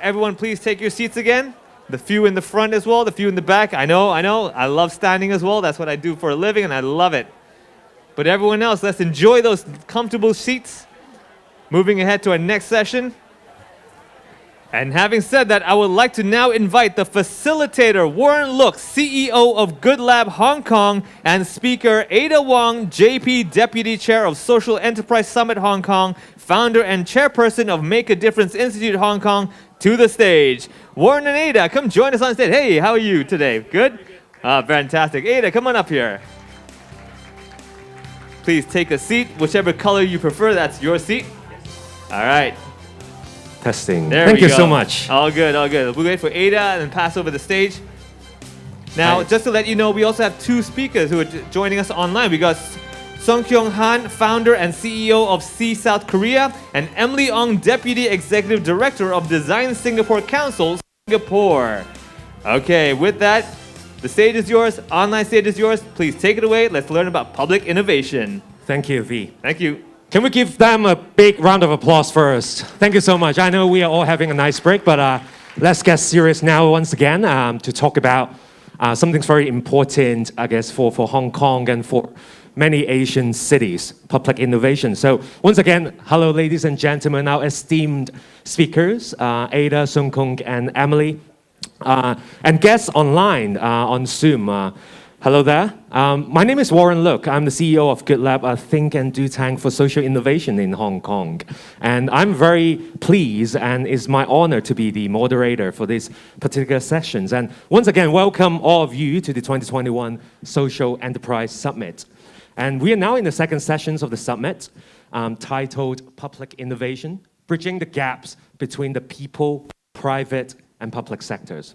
Everyone, please take your seats again. The few in the front as well, the few in the back. I know. I love standing as well. That's what I do for a living, and I love it. But everyone else, let's enjoy those comfortable seats. Moving ahead to our next session. And having said that, I would like to now invite the facilitator, Warren LUK, CEO of Good Lab Hong Kong, and speaker Ada WONG, JP Deputy Chair of Social Enterprise Summit Hong Kong, founder and chairperson of Make a Difference Institute Hong Kong, to the stage. Warren and Ada, come join us on stage. Hey, how are you today? Good? Fantastic. Ada, come on up here. Please take a seat, whichever color you prefer, that's your seat. All right. Testing. There Thank we you go. so much. All good, all good. We'll wait for Ada and then pass over the stage. Now, just to let you know, we also have two speakers who are joining us online. We got Sunkyung HAN, founder and CEO of C South Korea, and Emily ONG, Deputy Executive Director of DesignSingapore Council, Singapore. Okay, with that, the stage is yours, online stage is yours. Please take it away. Let's learn about public innovation. Thank you, V. Thank you. Can we give them a big round of applause first? Thank you so much. I know we are all having a nice break, but let's get serious now once again to talk about something very important, I guess, for Hong Kong and for many Asian cities, public innovation. So once again, hello, ladies and gentlemen, our esteemed speakers, Ada, Sunkyung, and Emily, and guests online on Zoom. Hello there. My name is Warren LUK. I'm the CEO of Good Lab, a think and do tank for social innovation in Hong Kong. And I'm very pleased and it's my honor to be the moderator for these particular sessions. And once again, welcome all of you to the 2021 Social Enterprise Summit. And we are now in the second sessions of the summit, titled Public Innovation, Bridging the Gaps Between the People, Private, and Public Sectors.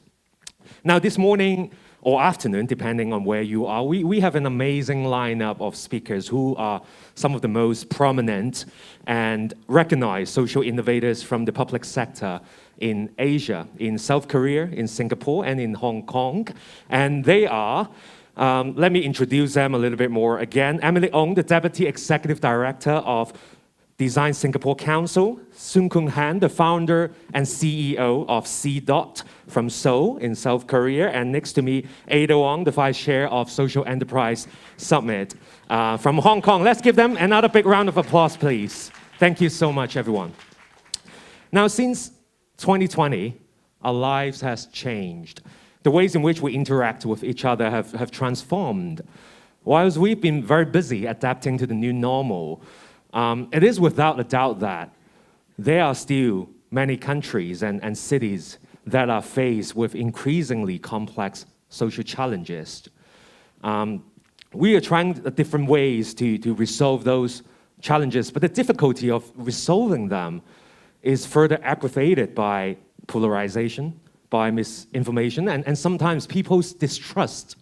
Now this morning, or afternoon, depending on where you are, we have an amazing lineup of speakers who are some of the most prominent and recognized social innovators from the public sector in Asia, in South Korea, in Singapore, and in Hong Kong. And they are, let me introduce them a little bit more again. Emily ONG, the Deputy Executive Director of DesignSingapore Council, Sunkyung HAN, the founder and CEO of C. from Seoul in South Korea, and next to me, Ada WONG, the Vice Chair of Social Enterprise Summit from Hong Kong. Let's give them another big round of applause, please. Thank you so much, everyone. Now, since 2020, our lives has changed. The ways in which we interact with each other have transformed. Whilst we've been very busy adapting to the new normal, it is without a doubt that there are still many countries and cities that are faced with increasingly complex social challenges. We are trying different ways to resolve those challenges, but the difficulty of resolving them is further aggravated by polarization, by misinformation, and sometimes people's distrust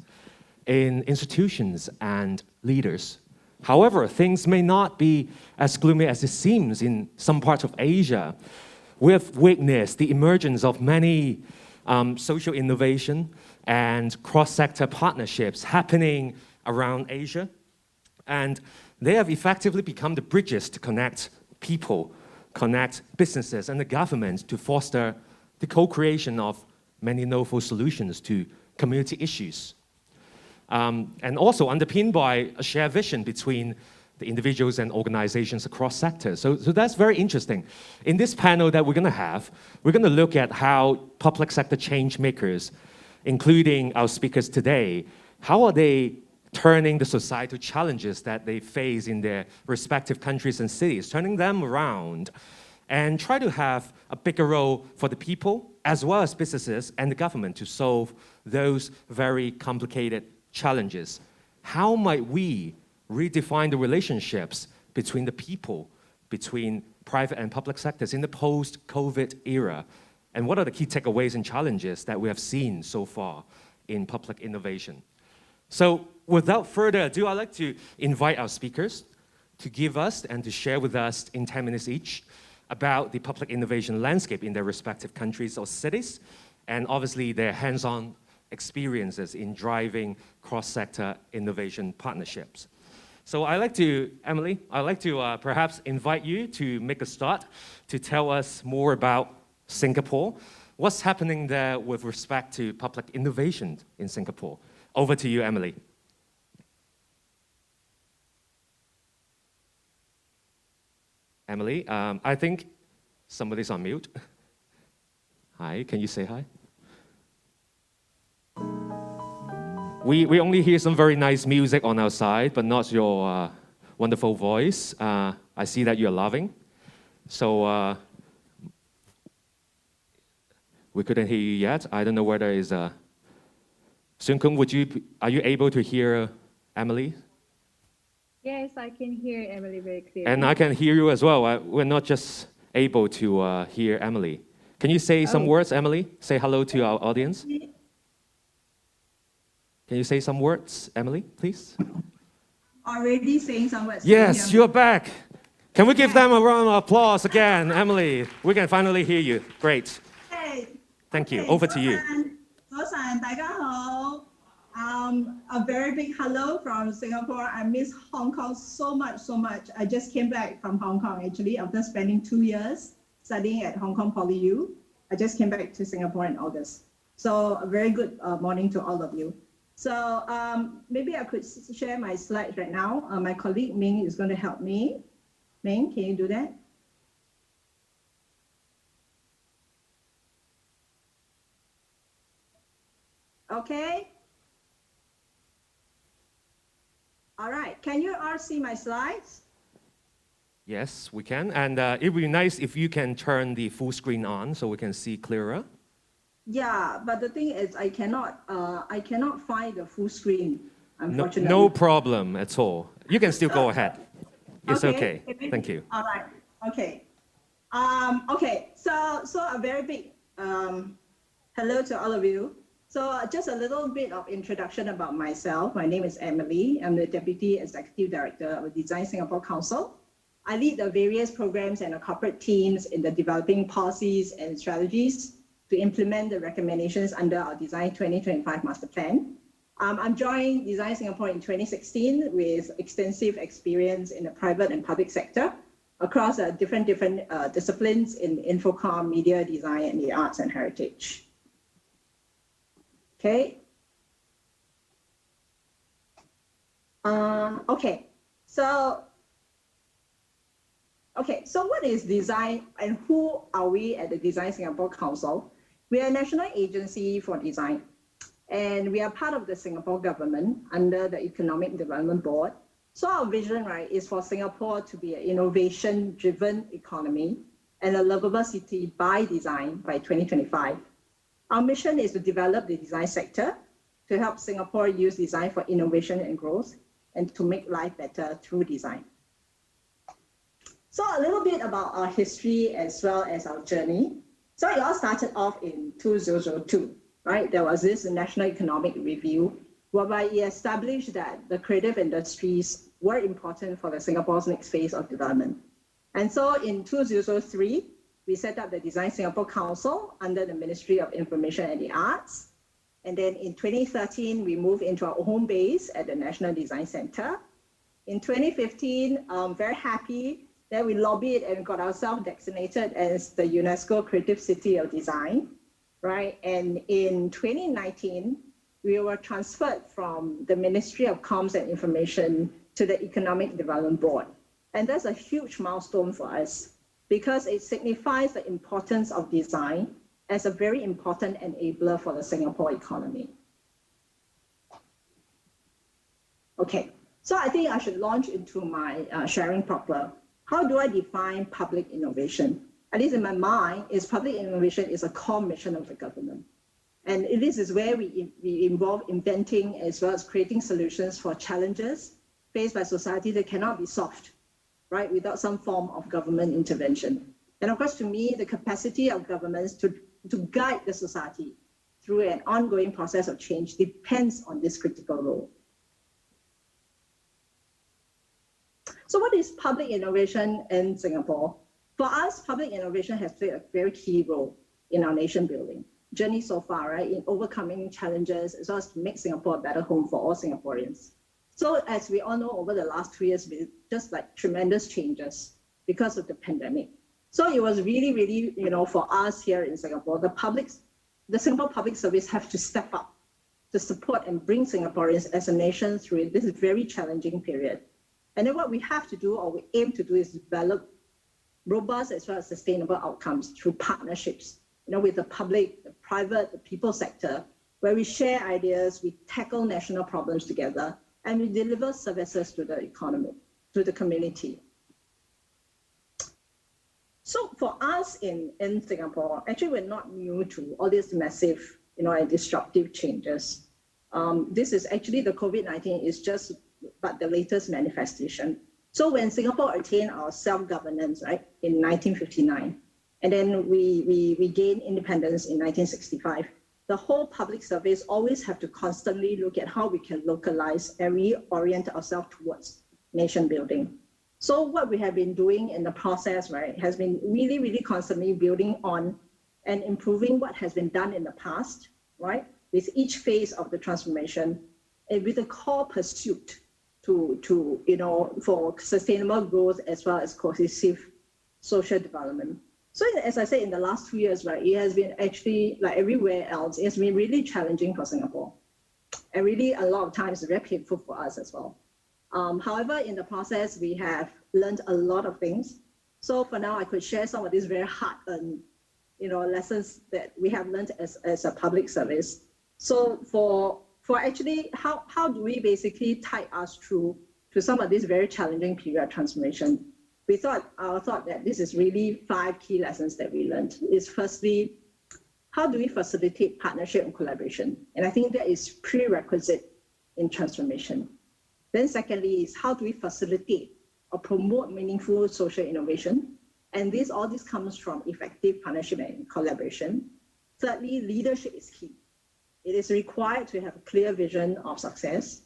in institutions and leaders. However, things may not be as gloomy as it seems in some parts of Asia. We have witnessed the emergence of many social innovation and cross-sector partnerships happening around Asia. And they have effectively become the bridges to connect people, connect businesses and the government to foster the co-creation of many novel solutions to community issues. And also underpinned by a shared vision between the individuals and organizations across sectors. So that's very interesting. In this panel that we're going to look at how public sector change makers, including our speakers today, how are they turning the societal challenges that they face in their respective countries and cities, turning them around, and try to have a bigger role for the people, as well as businesses and the government to solve those very complicated challenges. How might we redefine the relationships between the people, between private and public sectors in the post-COVID era? And what are the key takeaways and challenges that we have seen so far in public innovation? So without further ado, I'd like to invite our speakers to give us and to share with us in 10 minutes each about the public innovation landscape in their respective countries or cities, and obviously their hands-on experiences in driving cross-sector innovation partnerships. So Emily, I'd like to perhaps invite you to make a start to tell us more about Singapore. What's happening there with respect to public innovation in Singapore? Over to you, Emily. Emily, I think somebody's on mute. Hi, can you say hi? We only hear some very nice music on our side, but not your wonderful voice. I see that you're laughing. So we couldn't hear you yet. I don't know whether it's Sunkyung, are you able to hear Emily? Yes, I can hear Emily very clearly. And I can hear you as well. We're not just able to hear Emily. Can you say some words, Emily? Say hello to our audience. Can you say some words, Emily, please? Already saying some words. Yes, you're back. Can we give them a round of applause again, Emily? We can finally hear you. Great. Hey. Thank you. Over to you. 早晨，大家好。A very big hello from Singapore. I miss Hong Kong so much, so much. I just came back from Hong Kong actually after spending 2 years studying at Hong Kong Poly U. I just came back to Singapore in August. So a very good morning to all of you. So maybe I could share my slides right now. My colleague Ming is going to help me. Ming, can you do that? Okay. All right. Can you all see my slides? Yes, we can. And it would be nice if you can turn the full screen on so we can see clearer. Yeah, but the thing is, I cannot find the full screen, unfortunately. No problem at all. You can still go ahead. It's okay. Thank you. All right. Okay. Okay. So a very big hello to all of you. So just a little bit of introduction about myself. My name is Emily. I'm the Deputy Executive Director of the DesignSingapore Council. I lead the various programs and the corporate teams in the developing policies and strategies to implement the recommendations under our Design 2025 Master Plan. I'm joined DesignSingapore in 2016 with extensive experience in the private and public sector across different disciplines in infocom, media design, and the arts and heritage. Okay. So what is design and who are we at the DesignSingapore Council? We are a national agency for design, and we are part of the Singapore government under the Economic Development Board. So our vision, right, is for Singapore to be an innovation-driven economy and a lovable city by design by 2025. Our mission is to develop the design sector to help Singapore use design for innovation and growth and to make life better through design. So a little bit about our history as well as our journey. So it all started off in 2002, right? There was this National Economic Review whereby it established that the creative industries were important for the Singapore's next phase of development. And so in 2003, we set up the DesignSingapore Council under the Ministry of Information and the Arts. And then in 2013, we moved into our home base at the National Design Centre. In 2015, I'm very happy that we lobbied and got ourselves designated as the UNESCO Creative City of Design, right? And in 2019, we were transferred from the Ministry of Comms and Information to the Economic Development Board. And that's a huge milestone for us because it signifies the importance of design as a very important enabler for the Singapore economy. Okay, so I think I should launch into my sharing proper. How do I define public innovation? At least in my mind, public innovation is a core mission of the government. And this is where we involve inventing as well as creating solutions for challenges faced by society that cannot be solved, right, without some form of government intervention. And of course, to me, the capacity of governments to guide the society through an ongoing process of change depends on this critical role. So what is public innovation in Singapore? For us, public innovation has played a very key role in our nation building journey so far, right, in overcoming challenges as well as to make Singapore a better home for all Singaporeans. So as we all know, over the last 2 years, just like tremendous changes because of the pandemic. So it was really, really, for us here in Singapore, the Singapore Public Service have to step up to support and bring Singaporeans as a nation through this very challenging period. And then what we have to do, or we aim to do, is develop robust as well as sustainable outcomes through partnerships, with the public, the private, the people sector, where we share ideas, we tackle national problems together, and we deliver services to the economy, to the community. So for us in Singapore, actually we're not new to all these massive, and disruptive changes. This is actually, the COVID-19 is just but the latest manifestation. So when Singapore attained our self-governance, right, in 1959, and then we gained independence in 1965, the whole public service always have to constantly look at how we can localize and reorient ourselves towards nation building. So what we have been doing in the process, right, has been really, really constantly building on and improving what has been done in the past, right, with each phase of the transformation, and with a core pursuit for sustainable growth as well as cohesive social development. So as I said, in the last 2 years, right, it has been actually, like everywhere else, it's been really challenging for Singapore. And really a lot of times very painful for us as well. However, in the process, we have learned a lot of things. So for now, I could share some of these very hard-earned, lessons that we have learned as a public service. So for actually, how do we basically tie us through to some of this very challenging period of transformation? I thought that this is really 5 key lessons that we learned. Is firstly, how do we facilitate partnership and collaboration? And I think that is prerequisite in transformation. Then secondly is how do we facilitate or promote meaningful social innovation? And all this comes from effective partnership and collaboration. Thirdly, leadership is key. It is required to have a clear vision of success.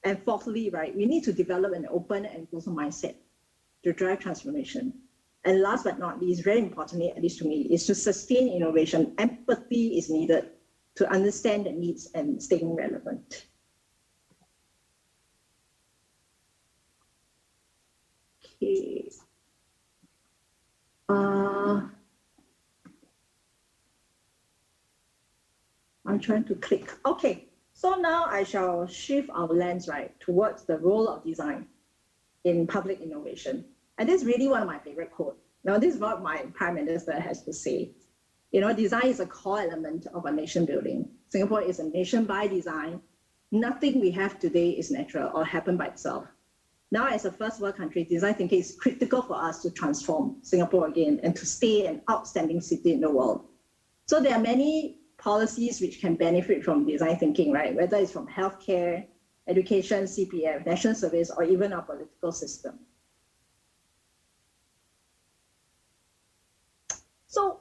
And fourthly, right, we need to develop an open and inclusive mindset to drive transformation. And last but not least, very importantly, at least to me, is to sustain innovation. Empathy is needed to understand the needs and staying relevant. Okay. I'm trying to click. Okay, so now I shall shift our lens, right, towards the role of design in public innovation. And this is really one of my favorite quotes. Now, this is what my Prime Minister has to say. Design is a core element of our nation building. Singapore is a nation by design. Nothing we have today is natural or happen by itself. Now, as a first world country, design thinking is critical for us to transform Singapore again and to stay an outstanding city in the world. So there are many policies which can benefit from design thinking, right? Whether it's from healthcare, education, CPF, national service, or even our political system. So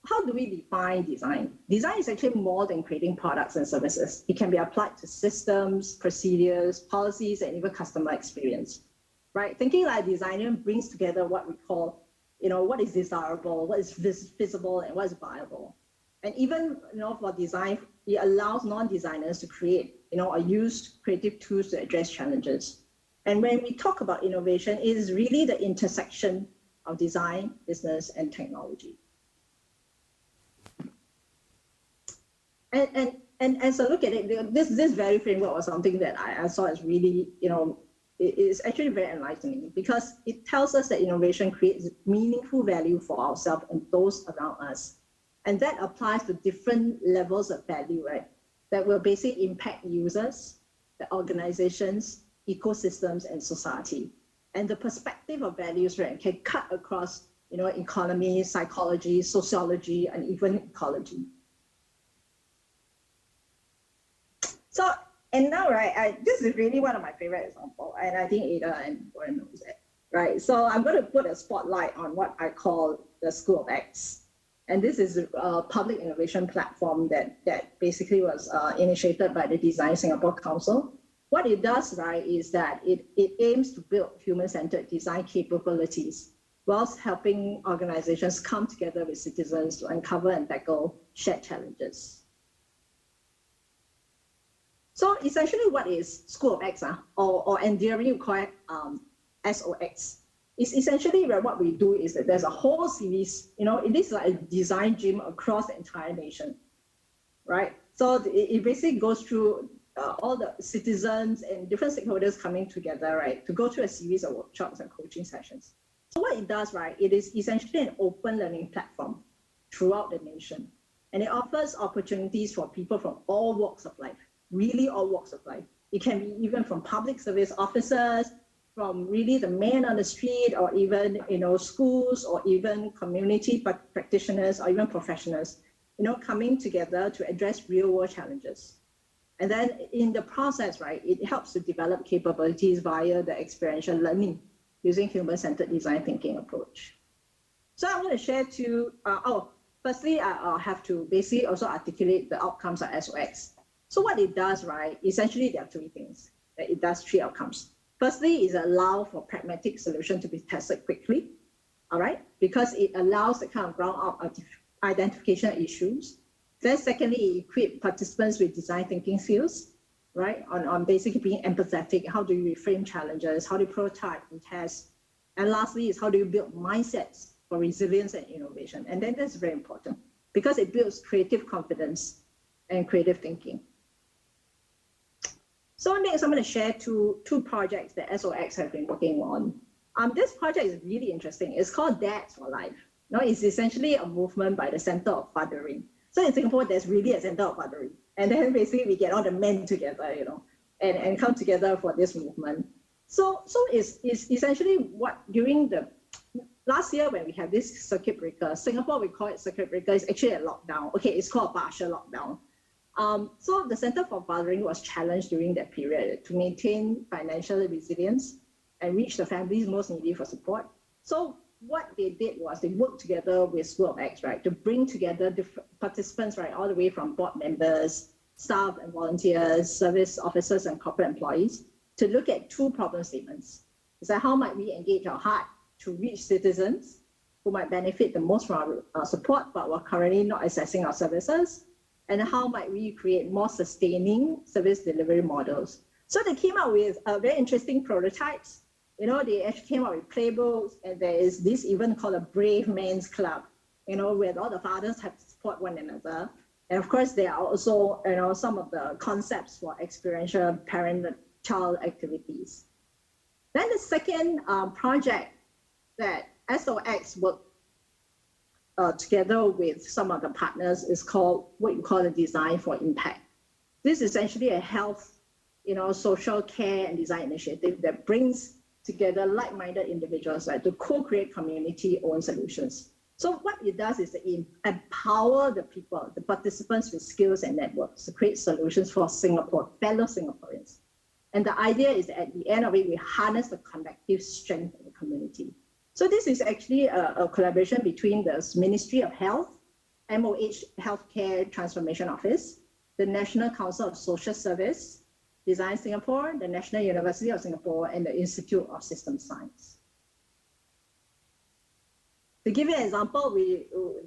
how do we define design? Design is actually more than creating products and services. It can be applied to systems, procedures, policies, and even customer experience, right? Thinking like a designer brings together what we call, what is desirable, what is visible, and what is viable. And even, for design, it allows non-designers to create, or use creative tools to address challenges. And when we talk about innovation, it is really the intersection of design, business, and technology. And as I look at it, this very framework was something that I saw as really, it is actually very enlightening because it tells us that innovation creates meaningful value for ourselves and those around us. And that applies to different levels of value, right? That will basically impact users, the organizations, ecosystems, and society. And the perspective of values, right, can cut across, economy, psychology, sociology, and even ecology. So, and now, right, this is really one of my favorite examples, and I think Ada and Warren knows it, right? So I'm going to put a spotlight on what I call the School of X. And this is a public innovation platform that basically was initiated by the DesignSingapore Council. What it does, right, is that it aims to build human-centered design capabilities whilst helping organizations come together with citizens to uncover and tackle shared challenges. So essentially what is School of X, or endearing you call it SOX. It's essentially what we do is that there's a whole series, it is like a design gym across the entire nation, right? So it basically goes through all the citizens and different stakeholders coming together, right, to go through a series of workshops and coaching sessions. So what it does, right, it is essentially an open learning platform throughout the nation. And it offers opportunities for people from all walks of life, really all walks of life. It can be even from public service officers, from really the man on the street, or even, schools, or even community practitioners, or even professionals, coming together to address real world challenges. And then in the process, right, it helps to develop capabilities via the experiential learning using human-centered design thinking approach. So I'm going to share two, firstly, I'll have to basically also articulate the outcomes of SOX. So what it does, right, essentially there are three things. It does three outcomes. Firstly, is allow for pragmatic solution to be tested quickly, all right, because it allows the kind of ground-up identification of issues. Then secondly, it equip participants with design thinking skills, right, on basically being empathetic. How do you reframe challenges? How do you prototype and test? And lastly is how do you build mindsets for resilience and innovation? And then that's very important because it builds creative confidence and creative thinking. So next, I'm going to share two projects that SOX have been working on. This project is really interesting. It's called Dads for Life. It's essentially a movement by the Center of Fathering. So in Singapore, there's really a Center of Fathering. And then basically we get all the men together, and come together for this movement. So it's essentially what during the last year when we had this circuit breaker, Singapore, we call it circuit breaker, it's actually a lockdown. Okay, it's called a partial lockdown. So the Center for Fathering was challenged during that period to maintain financial resilience and reach the families most needy for support. So what they did was they worked together with School of X, right, to bring together different participants, right, all the way from board members, staff and volunteers, service officers and corporate employees to look at two problem statements. It's like how might we engage our heart to reach citizens who might benefit the most from our support, but we're currently not accessing our services, and how might we create more sustaining service delivery models. So they came up with very interesting prototypes. They actually came up with playbooks, and there is this even called a Brave Men's Club, where all the fathers have to support one another. And of course, there are also, some of the concepts for experiential parent-child activities. Then the second project that SOX worked together with some of the partners is called what you call the Design for Impact. This is essentially a health, social care and design initiative that brings together like-minded individuals, right, to co-create community-owned solutions. So what it does is it empower the people, the participants with skills and networks to create solutions for Singapore, fellow Singaporeans. And the idea is that at the end of it, we harness the collective strength of the community. So this is actually a collaboration between the Ministry of Health, MOH Healthcare Transformation Office, the National Council of Social Service, DesignSingapore, the National University of Singapore, and the Institute of System Science. To give you an example,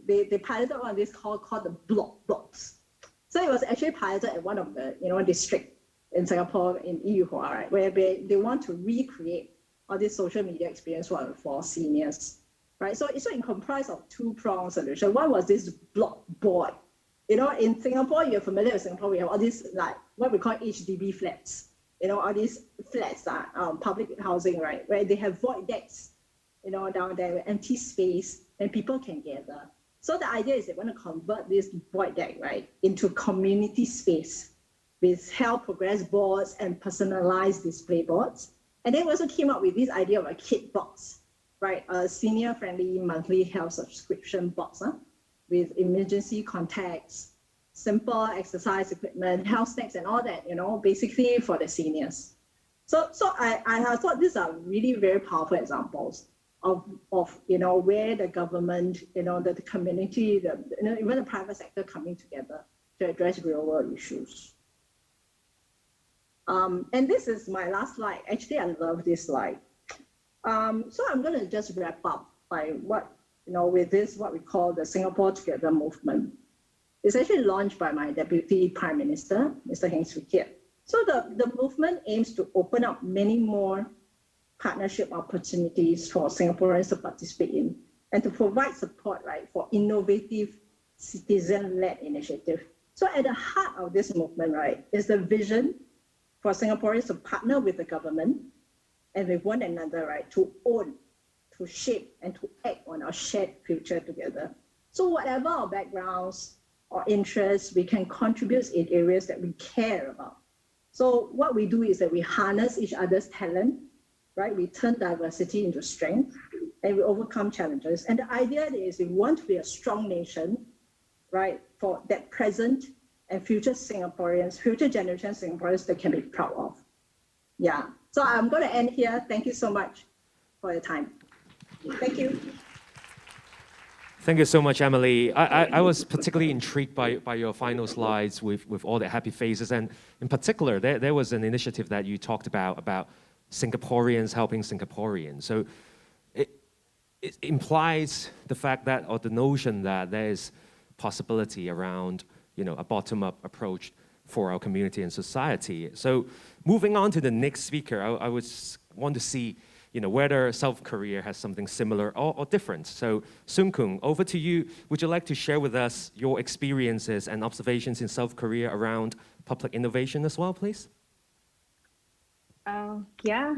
they piloted one of this called the Block Box. So it was actually piloted at one of the district in Singapore in Yihua, right, where they want to recreate all this social media experience for seniors, right? So it comprised of two-pronged solution. One was this block board. In Singapore, you're familiar with Singapore, we have all these like what we call HDB flats. All these flats are public housing, right, where they have void decks, down there with empty space and people can gather. So the idea is they want to convert this void deck, right, into community space with health progress boards and personalized display boards. And they also came up with this idea of a kit box, right, a senior-friendly monthly health subscription box with emergency contacts, simple exercise equipment, health snacks, and all that, basically for the seniors. So I thought these are really very powerful examples of where the government, the community, even the private sector coming together to address real world issues. And this is my last slide. Actually, I love this slide. So I'm going to just wrap up by with this, what we call the Singapore Together movement. It's actually launched by my Deputy Prime Minister, Mr Heng Swee Keat. So the movement aims to open up many more partnership opportunities for Singaporeans to participate in and to provide support, right, for innovative citizen-led initiative. So at the heart of this movement, right, is the vision for Singaporeans to partner with the government and with one another, right, to own, to shape, and to act on our shared future together. So whatever our backgrounds or interests, we can contribute in areas that we care about. So what we do is that we harness each other's talent, right? We turn diversity into strength, and we overcome challenges. And the idea is we want to be a strong nation, right, for that present and future Singaporeans, future generation Singaporeans that can be proud of. Yeah, so I'm going to end here. Thank you so much for your time. Thank you. Thank you so much, Emily. I was particularly intrigued by your final slides with all the happy faces. And in particular, there was an initiative that you talked about Singaporeans helping Singaporeans. So it implies the fact that, or the notion that there's possibility around, a bottom-up approach for our community and society. So moving on to the next speaker, I would want to see whether South Korea has something similar or different. So Sunkyung, over to you. Would you like to share with us your experiences and observations in South Korea around public innovation as well, please? Yeah.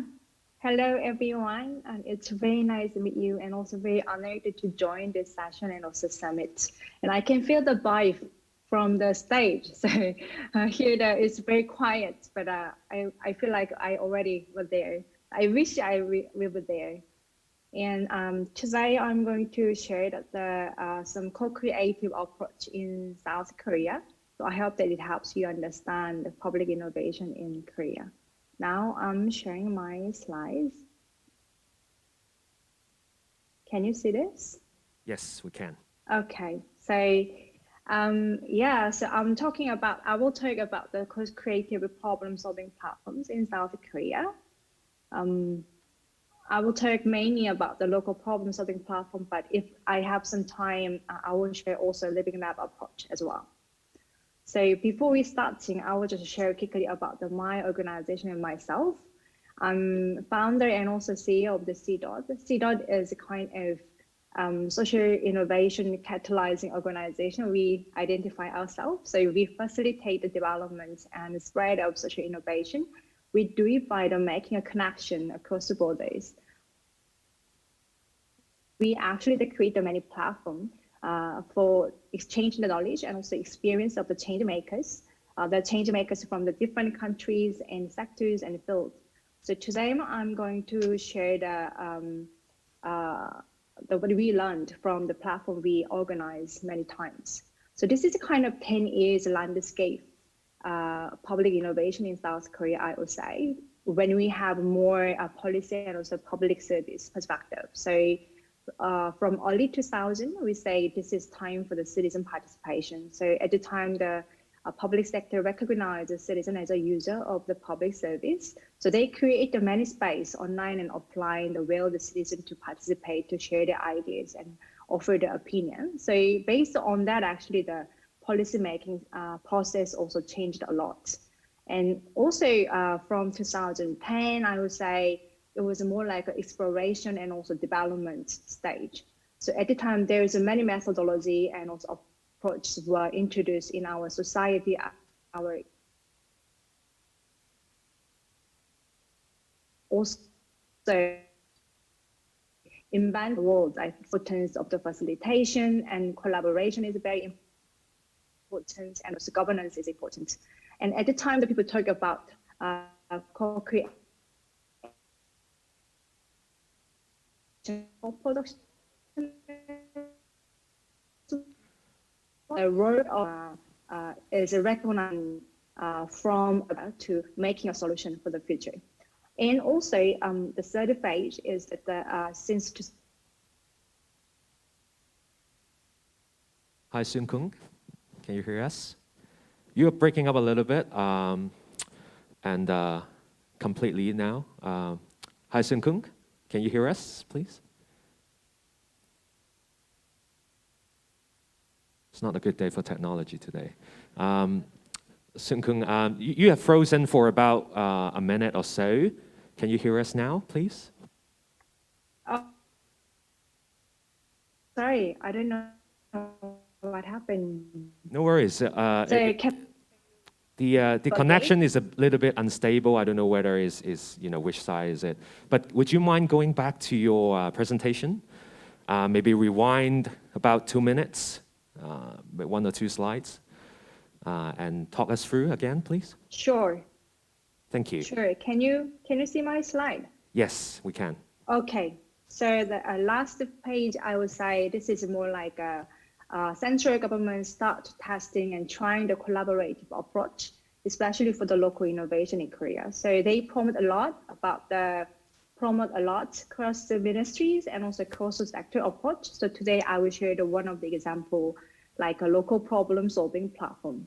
Hello, everyone. And it's very nice to meet you and also very honored to join this session and also summit. And I can feel the vibe from the stage. So here it's very quiet, but I feel like I already was there. I wish we were there. And today I'm going to share that some co-creative approach in South Korea. So I hope that it helps you understand the public innovation in Korea. Now I'm sharing my slides. Can you see this? Yes, we can. Okay, so so I will talk about the creative problem-solving platforms in South Korea. I will talk mainly about the local problem-solving platform, but if I have some time, I will share also living lab approach as well. So before we starting, I will just share quickly about my organization and myself. I'm founder and also CEO of the CDOT. The CDOT is a kind of social innovation catalyzing organization. We identify ourselves, so we facilitate the development and the spread of social innovation. We do it by making a connection across the borders. We actually create many platforms for exchanging the knowledge and also experience of the change makers from the different countries and sectors and fields. So today I'm going to share what we learned from the platform we organized many times. So this is a kind of 10 years landscape public innovation in South Korea, I would say, when we have more policy and also public service perspective. So from early 2000, we say this is time for the citizen participation. So at the time, the public sector recognized the citizen as a user of the public service. So they create many space online and offline where the citizen to participate, to share their ideas and offer their opinion. So based on that, actually the policy making process also changed a lot. And also from 2010, I would say it was more like an exploration and also development stage. So at the time, there is many methodology and also approaches were introduced in our society, also in the world, I think the importance of the facilitation and collaboration is very important, and also governance is important. And at the time, the people talk about co-creation production, the role is recognized from to making a solution for the future. And also the third phase is that since Hi, Sunkyung. Can you hear us? You're breaking up a little bit and completely now. Hi, Sunkyung. Can you hear us, please? It's not a good day for technology today. Sunkyung, you have frozen for about a minute or so. Can you hear us now, please? Sorry, I don't know what happened. No worries. So The connection is a little bit unstable. I don't know whether is which side is it. But would you mind going back to your presentation? Maybe rewind about 2 minutes, with 1 or 2 slides, and talk us through again, please. Sure. Thank you. Sure. Can you see my slide? Yes, we can. Okay. So the last page, I would say this is more like a central government start testing and trying the collaborative approach, especially for the local innovation in Korea. So they promote a lot across the ministries and also cross the sector approach. So today I will share one of the example, like a local problem solving platform.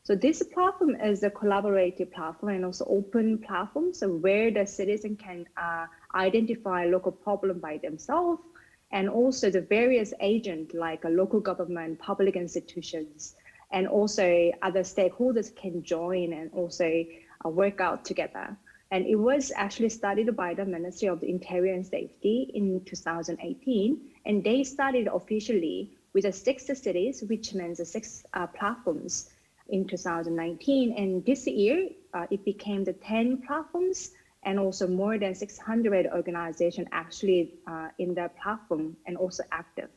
So this platform is a collaborative platform and also open platform, so where the citizen can identify local problem by themselves, and also the various agents like a local government, public institutions, and also other stakeholders can join and also work out together. And it was actually started by the Ministry of the Interior and Safety in 2018, and they started officially with the 6 cities, which means the 6 platforms in 2019, and this year it became the 10 platforms and also more than 600 organizations actually in the platform and also active.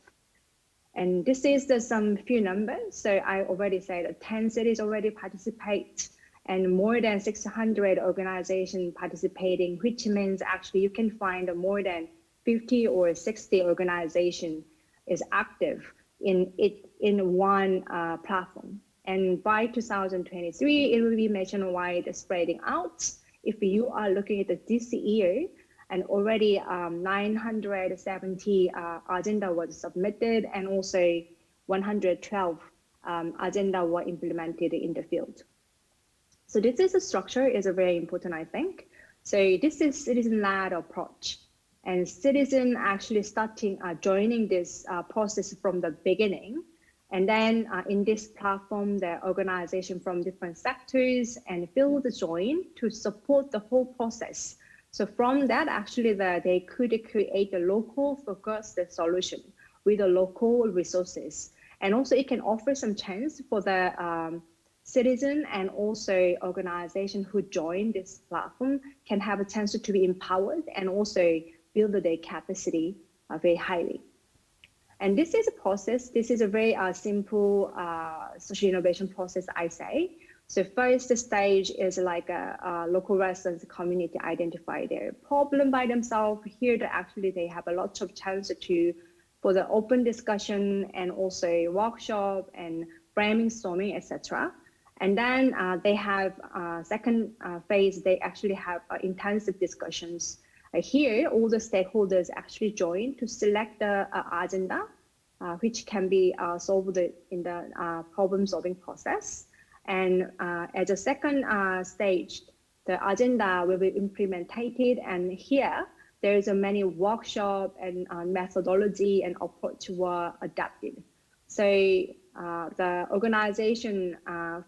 And this is some few numbers. So I already said that 10 cities already participate and more than 600 organizations participating, which means actually you can find more than 50 or 60 organizations is active in one platform. And by 2023, it will be nationwide spreading out. If you are looking at this year, and already 970 agenda was submitted, and also 112 agenda were implemented in the field. So this is a structure is a very important, I think. So this is citizen-led approach, and citizen actually starting joining this process from the beginning. And then in this platform, the organization from different sectors and fields join to support the whole process. So from that, actually, they could create a local focused solution with the local resources. And also it can offer some chance for the citizen and also organization who join this platform can have a chance to be empowered and also build their capacity very highly. And this is a process. This is a very simple social innovation process, I say. So first stage is like a local residents community identify their problem by themselves. Here, they have a lot of chance for the open discussion and also workshop and brainstorming, etc. And then they have second phase. They actually have intensive discussions. Here, all the stakeholders actually join to select the agenda, which can be solved in the problem-solving process. And as a second stage, the agenda will be implemented. And here, there is a many workshop and methodology and approach were adapted. So the organization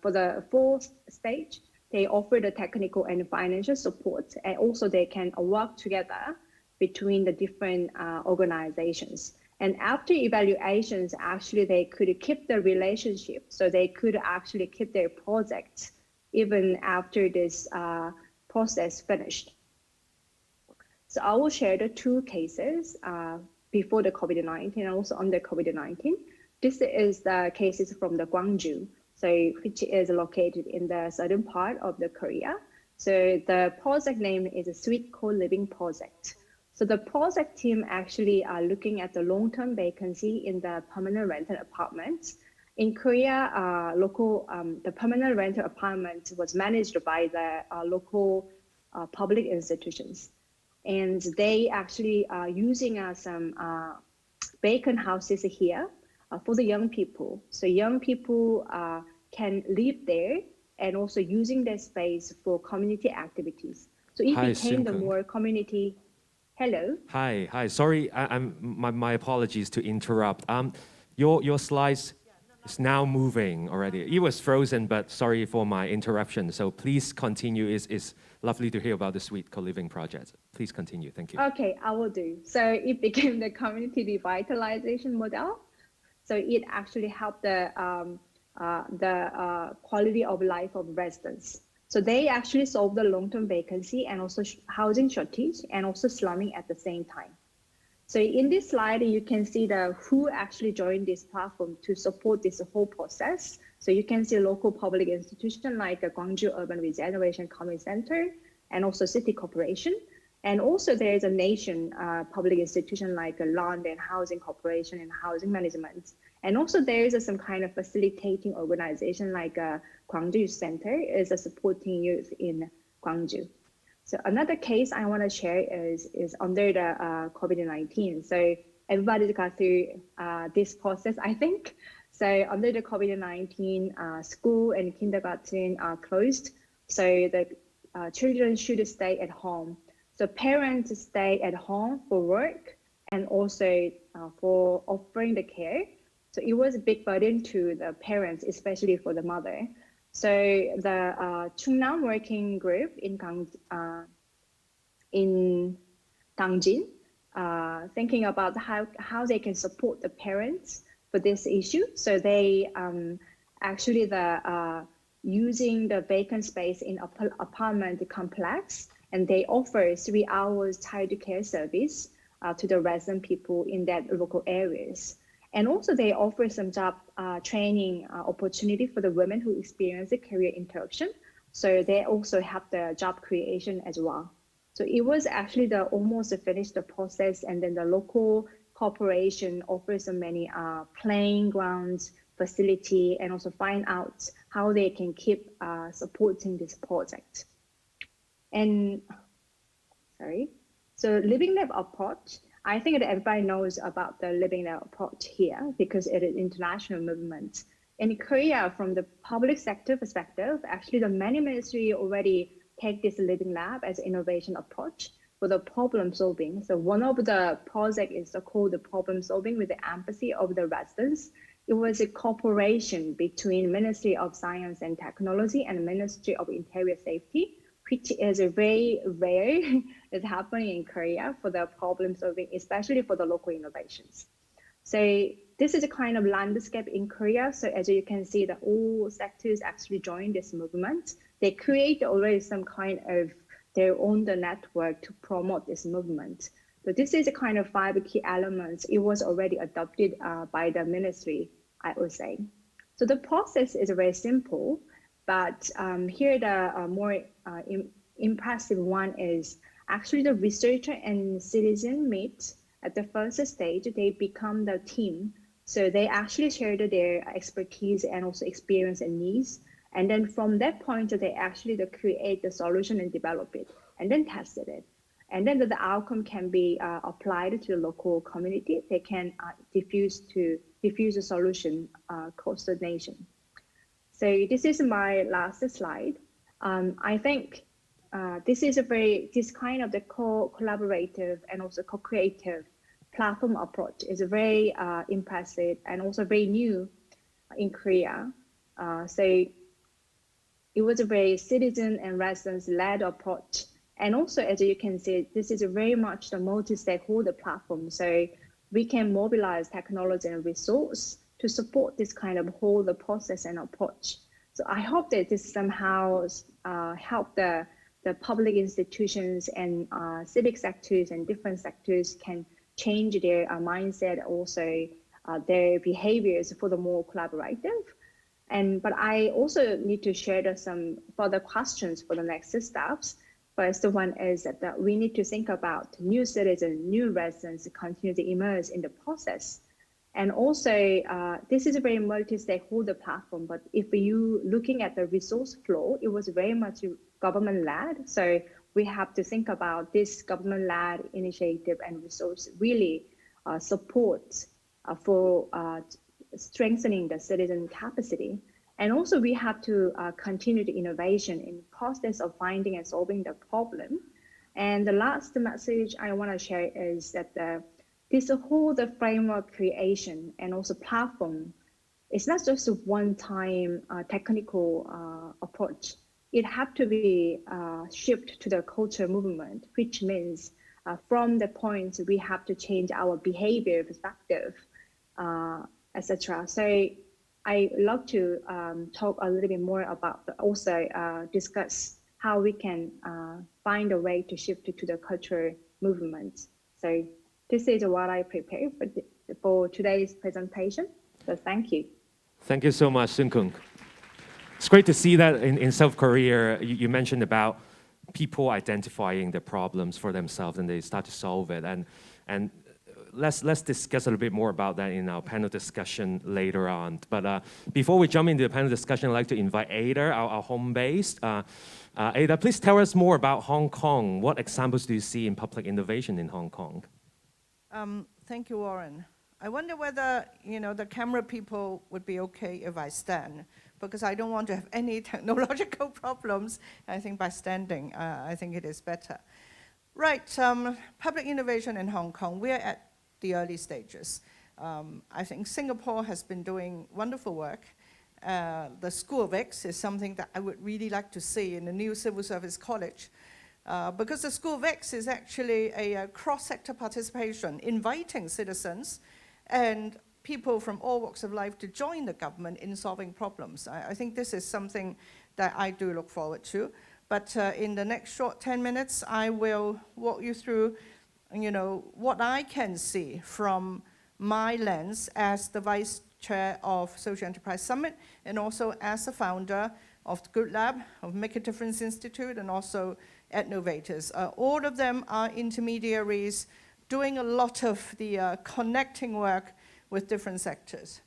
for the fourth stage, they offer the technical and financial support, and also they can work together between the different organizations. And after evaluations, actually they could keep the relationship, so they could actually keep their projects even after this process finished. So I will share the 2 cases before the COVID-19 and also under COVID-19. This is the cases from the Gwangju, so which is located in the southern part of the Korea. So the project name is a Sweet Co-Living Project. So the project team actually are looking at the long-term vacancy in the permanent rental apartments. In Korea, the permanent rental apartment was managed by the local public institutions. And they actually are using some vacant houses here for the young people. So young people can live there and also using their space for community activities. So it became the more community. Hello. Hi. Sorry, my apologies to interrupt. Your slides. It's now moving already. It was frozen, but sorry for my interruption. So please continue. It's lovely to hear about the Sweet Co-Living project. Please continue. Thank you. Okay, I will do. So it became the community revitalization model. So it actually helped the quality of life of residents. So they actually solved the long-term vacancy and also housing shortage and also slumming at the same time. So in this slide, you can see who actually joined this platform to support this whole process. So you can see local public institutions like Gwangju Urban Regeneration Community Center and also City Corporation. And also there is a nation public institution like Land and Housing Corporation and Housing Management. And also there is some kind of facilitating organization like Gwangju Center is supporting youth in Gwangju. So another case I want to share is under the COVID-19. So everybody got through this process, I think. So under the COVID-19, school and kindergarten are closed. So the children should stay at home. So parents stay at home for work and also for offering the care. So it was a big burden to the parents, especially for the mother. So the Chungnam working group in Gangjin, thinking about how they can support the parents for this issue. So they actually using the vacant space in apartment complex, and they offer 3 hours childcare service to the resident people in that local areas. And also they offer some job training opportunity for the women who experience a career interruption. So they also have the job creation as well. So it was actually almost finished the process, and then the local corporation offers so many playing grounds, facility, and also find out how they can keep supporting this project. And so Living Lab approach, I think that everybody knows about the Living Lab approach here because it is international movement. In Korea, from the public sector perspective, actually the many ministry already take this Living Lab as innovation approach for the problem solving. So one of the project is called the problem solving with the empathy of the residents. It was a cooperation between Ministry of Science and Technology and Ministry of Interior Safety, which is very rare. It's happening in Korea for the problem solving, especially for the local innovations. So this is a kind of landscape in Korea. So as you can see, that all sectors actually join this movement. They create already some kind of their own network to promote this movement. So this is a kind of 5 key elements. It was already adopted by the ministry, I would say. So the process is very simple, but here the more impressive one is actually the researcher and citizen meet at the first stage. They become the team. So they actually shared their expertise and also experience and needs. And then from that point, they actually create the solution and develop it and then tested it. And then the outcome can be applied to the local community. They can diffuse the solution across the nation. So this is my last slide. I think this kind of the collaborative and also co-creative platform approach is very impressive and also very new in Korea. So it was a very citizen and residents-led approach. And also, as you can see, this is very much the multi-stakeholder platform. So we can mobilize technology and resource to support this kind of whole process and approach. So I hope that this somehow help the public institutions and civic sectors and different sectors can change their mindset, also their behaviors for the more collaborative. But I also need to share some further questions for the next steps. First one is that we need to think about new citizens, new residents continue to emerge in the process. And also, this is a very multi-stakeholder platform, but if you looking at the resource flow, it was very much government-led. So we have to think about this government-led initiative and resource really support for strengthening the citizen capacity. And also we have to continue the innovation in the process of finding and solving the problem. And the last message I want to share is that this whole framework creation and also platform it's not just a one-time technical approach. It have to be shift to the culture movement, which means from the point we have to change our behavior perspective, etc. So I love to talk a little bit more about, also discuss how we can find a way to shift to the culture movement. So this is what I prepared for today's presentation. So thank you. Thank you so much, Sunkyung. It's great to see that in South Korea, you mentioned about people identifying the problems for themselves and they start to solve it. And let's discuss a little bit more about that in our panel discussion later on. But before we jump into the panel discussion, I'd like to invite Ada, our home base. Ada, please tell us more about Hong Kong. What examples do you see in public innovation in Hong Kong? Thank you, Warren. I wonder whether, the camera people would be okay if I stand, because I don't want to have any technological problems. I think by standing, I think it is better. Right, public innovation in Hong Kong, we're at the early stages. I think Singapore has been doing wonderful work. The School of X is something that I would really like to see in the new civil service college. Because the School of X is actually a cross-sector participation, inviting citizens and people from all walks of life to join the government in solving problems. I think this is something that I do look forward to. But in the next short 10 minutes, I will walk you through, what I can see from my lens as the Vice Chair of Social Enterprise Summit, and also as the founder of Good Lab, of Make a Difference Institute, and also Innovators. All of them are intermediaries doing a lot of the connecting work with different sectors.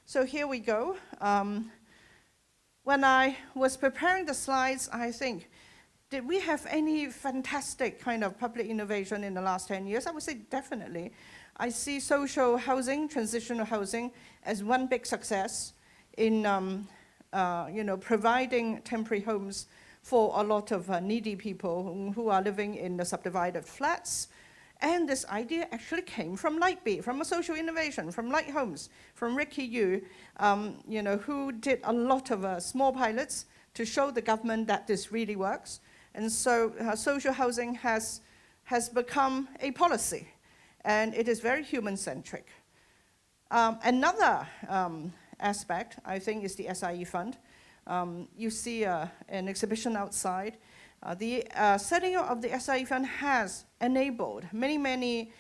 So here we go. When I was preparing the slides, I think, did we have any fantastic kind of public innovation in the last 10 years? I would say definitely. I see social housing, transitional housing, as one big success in providing temporary homes for a lot of needy people who are living in the subdivided flats. And this idea actually came from Lightbeat, from a social innovation, from Light Homes, from Ricky Yu, who did a lot of small pilots to show the government that this really works. And so social housing has become a policy, and it is very human-centric. Another aspect, I think, is the SIE fund. You see an exhibition outside. The setting up of the SIE fund has enabled many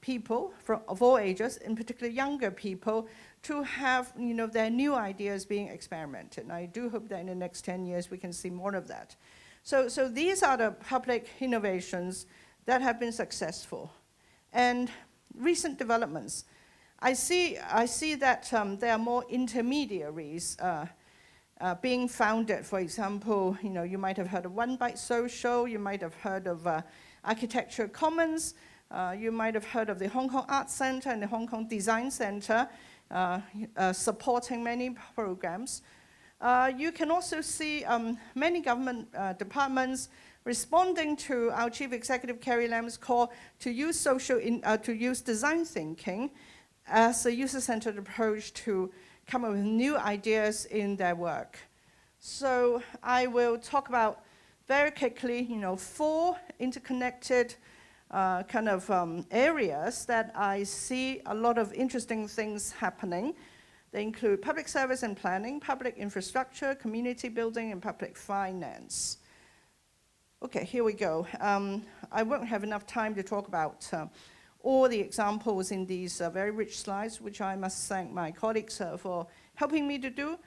people of all ages, in particular younger people, to have their new ideas being experimented. And I do hope that in the next 10 years we can see more of that. So these are the public innovations that have been successful. And recent developments, I see that there are more intermediaries being founded. For example, you might have heard of One Byte Social, you might have heard of Architecture Commons, you might have heard of the Hong Kong Arts Centre and the Hong Kong Design Centre supporting many programs. You can also see many government departments responding to our Chief Executive Carrie Lam's call to use to use design thinking as a user-centered approach to come up with new ideas in their work. So I will talk about very quickly, 4 interconnected areas that I see a lot of interesting things happening. They include public service and planning, public infrastructure, community building, and public finance. Okay, here we go. I won't have enough time to talk about all the examples in these very rich slides, which I must thank my colleagues for helping me to do.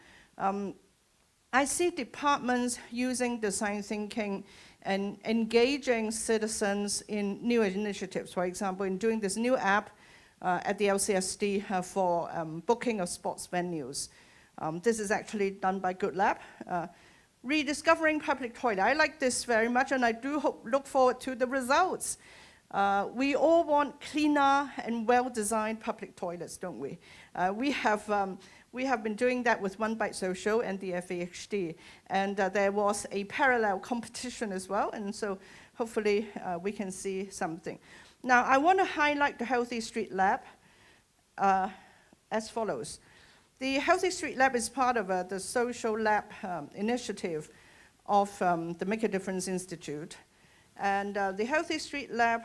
I see departments using design thinking and engaging citizens in new initiatives. For example, in doing this new app at the LCSD for booking of sports venues. This is actually done by Good Lab. Rediscovering public toilet. I like this very much, and I do look forward to the results. We all want cleaner and well-designed public toilets, don't we? We have been doing that with One Byte Social and the FAHD, and there was a parallel competition as well, and so hopefully we can see something. Now, I want to highlight the Healthy Street Lab as follows. The Healthy Street Lab is part of the social lab initiative of the Make a Difference Institute. And the Healthy Street Lab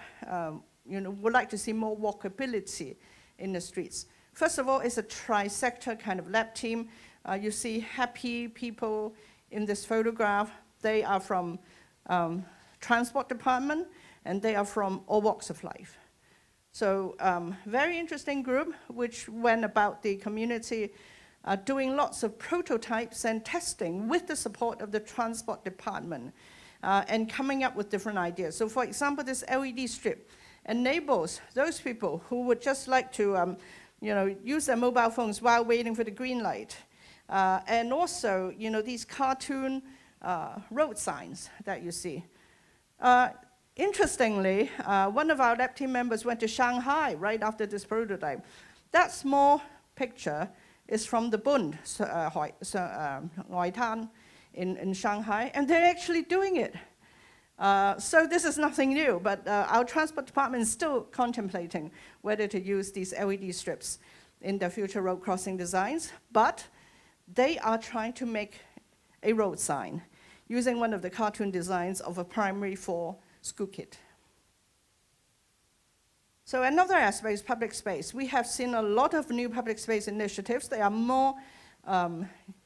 would like to see more walkability in the streets. First of all, it's a tri-sector kind of lab team. You see happy people in this photograph. They are from transport department, and they are from all walks of life. So very interesting group, which went about the community doing lots of prototypes and testing with the support of the transport department and coming up with different ideas. So for example, this LED strip enables those people who would just like to use their mobile phones while waiting for the green light. And also, these cartoon road signs that you see. Interestingly, one of our lab team members went to Shanghai right after this prototype. That small picture is from the Bund in Shanghai, and they're actually doing it. So this is nothing new, but our transport department is still contemplating whether to use these LED strips in their future road crossing designs, but they are trying to make a road sign using one of the cartoon designs of a primary 4 school kid. So another aspect is public space. We have seen a lot of new public space initiatives. They are more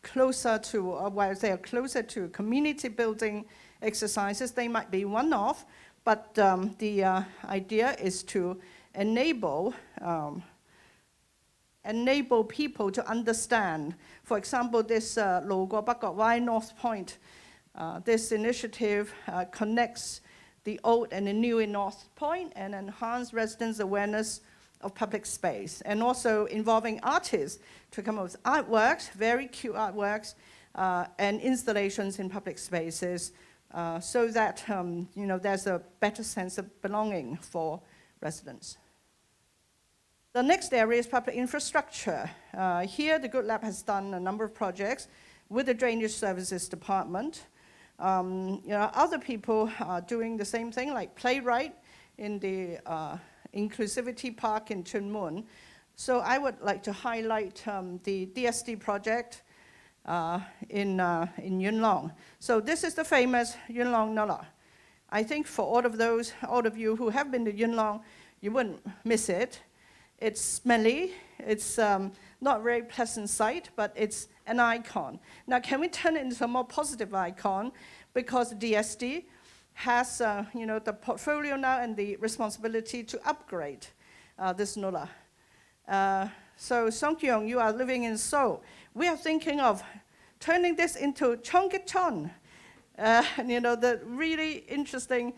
closer to community building exercises. They might be one-off, but the idea is to enable people to understand. For example, this 路過北角灣 North Point, this initiative connects the old and the new in North Point and enhance residents' awareness of public space, and also involving artists to come up with artworks, very cute artworks, and installations in public spaces, so that there's a better sense of belonging for residents. The next area is public infrastructure. Here, the Good Lab has done a number of projects with the Drainage Services Department. Other people are doing the same thing, like Playwright in the Inclusivity Park in Tuen Mun. So I would like to highlight the DSD project in Yuen Long. So this is the famous Yuen Long Nullah. I think for all of you who have been to Yuen Long, you wouldn't miss it. It's smelly, it's not a very pleasant sight, but it's an icon. Now, can we turn it into a more positive icon? Because DSD has the portfolio now and the responsibility to upgrade this Nullah. So Sunkyung, you are living in Seoul. We are thinking of turning this into Cheonggyecheon, the really interesting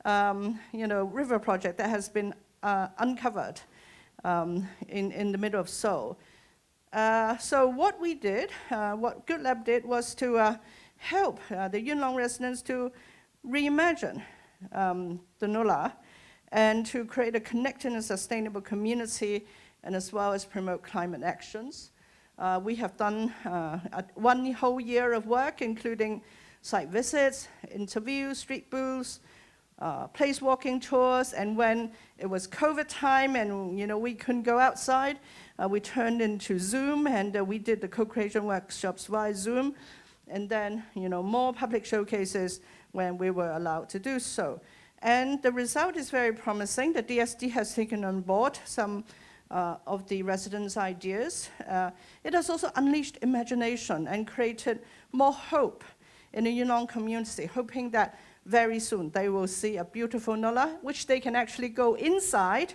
river project that has been uncovered in the middle of Seoul. So what we did, what Good Lab did, was to help the Yuen Long residents to reimagine the Nullah and to create a connected and sustainable community, and as well as promote climate actions. We have done 1 whole year of work, including site visits, interviews, street booths, place walking tours, and when it was COVID time and we couldn't go outside, we turned into Zoom, and we did the co-creation workshops via Zoom, and then more public showcases when we were allowed to do so. And the result is very promising. The DSD has taken on board some of the residents' ideas. It has also unleashed imagination and created more hope in the Yuen Long community, hoping that very soon they will see a beautiful Nullah, which they can actually go inside,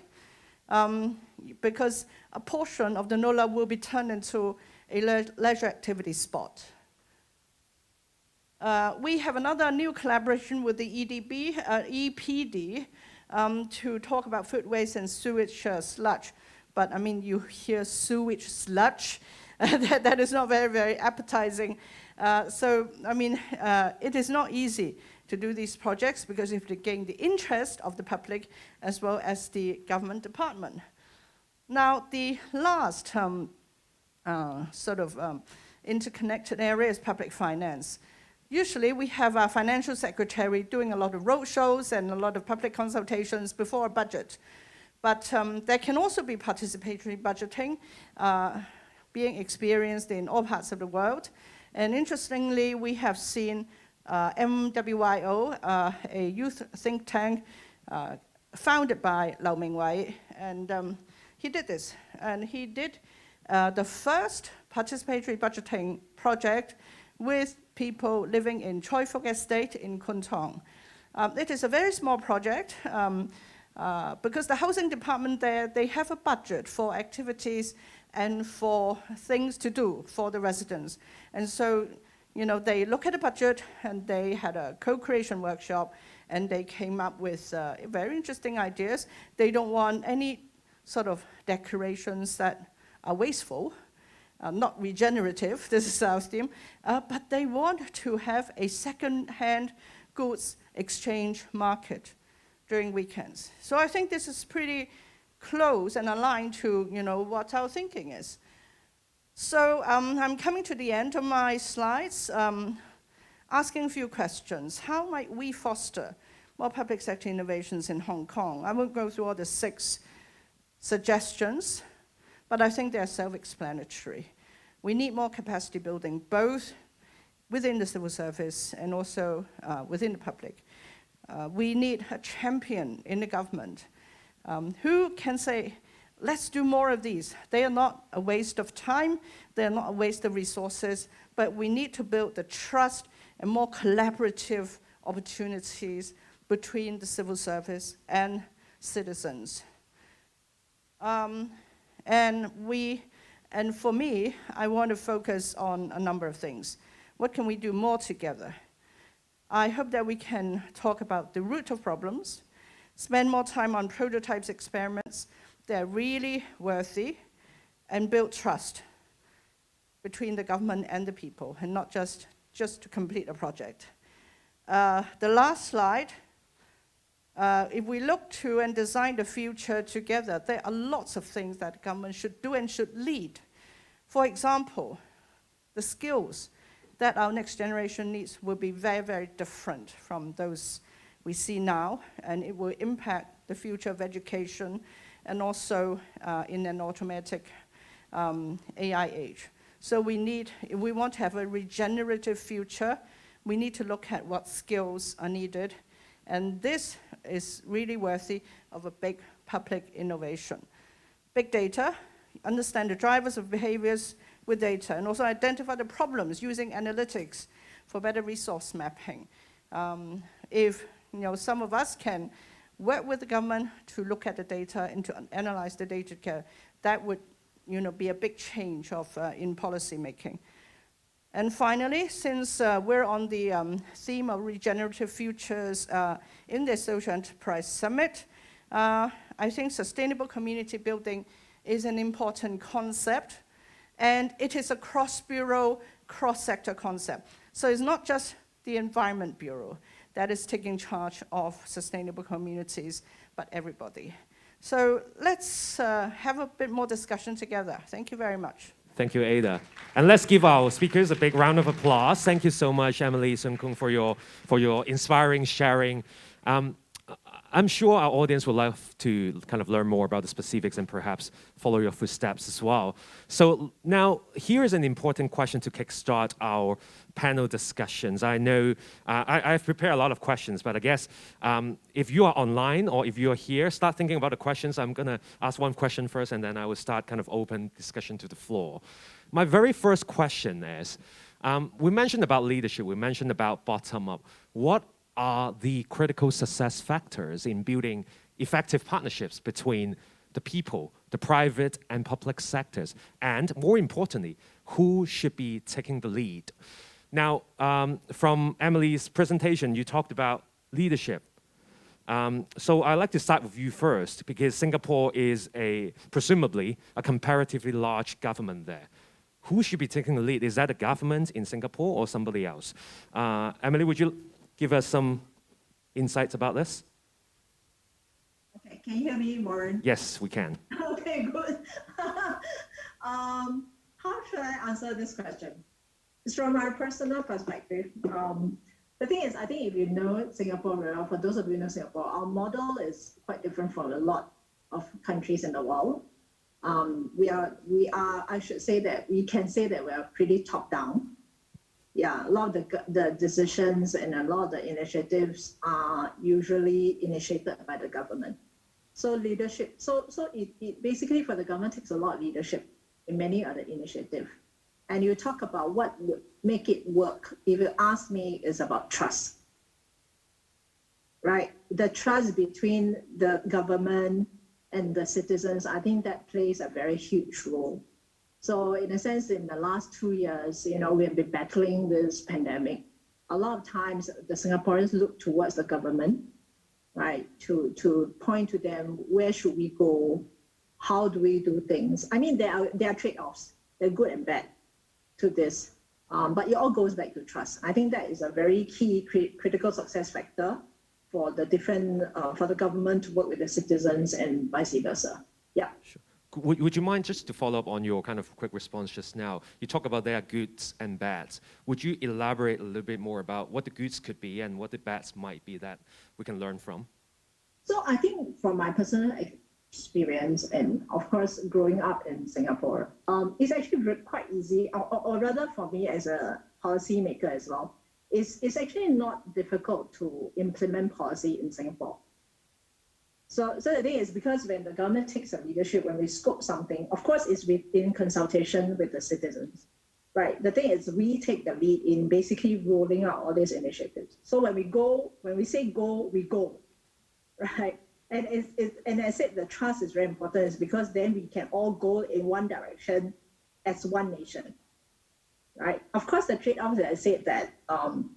because a portion of the Nullah will be turned into a leisure activity spot. We have another new collaboration with the EPD to talk about food waste and sewage sludge. But I mean, you hear sewage sludge, that is not very, very appetizing. So I mean, it is not easy to do these projects because you have to gain the interest of the public as well as the government department. Now, the last interconnected area is public finance. Usually, we have our financial secretary doing a lot of roadshows and a lot of public consultations before a budget. But there can also be participatory budgeting being experienced in all parts of the world. And interestingly, we have seen MWIO, a youth think tank founded by Lau Mingwei, and he did this. And he did the first participatory budgeting project with people living in Choi Fook Estate in Kwun Tong. It is a very small project because the housing department there, they have a budget for activities and for things to do for the residents. And so, you know, they look at the budget and they had a co-creation workshop and they came up with very interesting ideas. They don't want any sort of decorations that are wasteful, not regenerative, this is our theme, but they want to have a second-hand goods exchange market during weekends. So I think this is pretty close and aligned to, you know, what our thinking is. So I'm coming to the end of my slides, asking a few questions. How might we foster more public sector innovations in Hong Kong? I won't go through all the 6 suggestions, but I think they're self-explanatory. We need more capacity building, both within the civil service and also within the public. We need a champion in the government who can say, let's do more of these. They are not a waste of time, they are not a waste of resources, but we need to build the trust and more collaborative opportunities between the civil service and citizens. And for me, I want to focus on a number of things. What can we do more together? I hope that we can talk about the root of problems, spend more time on prototypes, experiments that are really worthy, and build trust between the government and the people, and not just to complete a project. The last slide, if we look to and design the future together, there are lots of things that government should do and should lead. For example, the skills that our next generation needs will be very, very different from those we see now, and it will impact the future of education and also in an automatic AI age. So if we want to have a regenerative future, we need to look at what skills are needed, and this is really worthy of a big public innovation. Big data, understand the drivers of behaviors with data, and also identify the problems using analytics for better resource mapping. If some of us can work with the government to look at the data and to analyze the data, that would be a big change in policy making. And finally, since we're on the theme of regenerative futures in the Social Enterprise Summit, I think sustainable community building is an important concept, and it is a cross-bureau, cross-sector concept. So it's not just the Environment Bureau that is taking charge of sustainable communities, but everybody. So let's have a bit more discussion together. Thank you very much. Thank you, Ada. And let's give our speakers a big round of applause. Thank you so much, Emily, Sunkyung, for your inspiring sharing. I'm sure our audience would love to kind of learn more about the specifics and perhaps follow your footsteps as well. So now, here's an important question to kickstart our panel discussions. I know I've prepared a lot of questions, but I guess if you are online or if you're here, start thinking about the questions. I'm going to ask one question first, and then I will start kind of open discussion to the floor. My very first question is, we mentioned about leadership, we mentioned about bottom-up. What are the critical success factors in building effective partnerships between the people, the private and public sectors? And more importantly, who should be taking the lead? Now, from Emily's presentation, you talked about leadership. So I'd like to start with you first, because Singapore is presumably a comparatively large government there. Who should be taking the lead? Is that the government in Singapore or somebody else? Emily, would you give us some insights about this? Okay, can you hear me, Warren? Yes, we can. Okay, good. How should I answer this question? It's from my personal perspective. The thing is, I think if you know Singapore very well, for those of you who know Singapore, our model is quite different from a lot of countries in the world. we are, I should say that we can say that we are pretty top down. Yeah, a lot of the decisions and a lot of the initiatives are usually initiated by the government. So leadership, so it basically for the government takes a lot of leadership in many other initiatives. And you talk about what would make it work. If you ask me, it's about trust, right? The trust between the government and the citizens, I think that plays a very huge role. So in a sense, in the last 2 years, we have been battling this pandemic. A lot of times the Singaporeans look towards the government, right, to point to them, where should we go? How do we do things? I mean, there are trade-offs. They're good and bad to this, but it all goes back to trust. I think that is a very key critical success factor for the different, for the government to work with the citizens and vice versa. Yeah. Sure. Would you mind just to follow up on your kind of quick response just now? You talk about there are goods and bads. Would you elaborate a little bit more about what the goods could be and what the bads might be that we can learn from? So I think from my personal experience and of course growing up in Singapore, it's actually quite easy, or rather for me as a policy maker as well, it's actually not difficult to implement policy in Singapore. So the thing is, because when the government takes a leadership, when we scope something, of course it's within consultation with the citizens, right? The thing is, we take the lead in basically rolling out all these initiatives. So when we say go, we go, right? And I said the trust is very important, is because then we can all go in one direction as one nation, right? Of course, the trade-off that I said that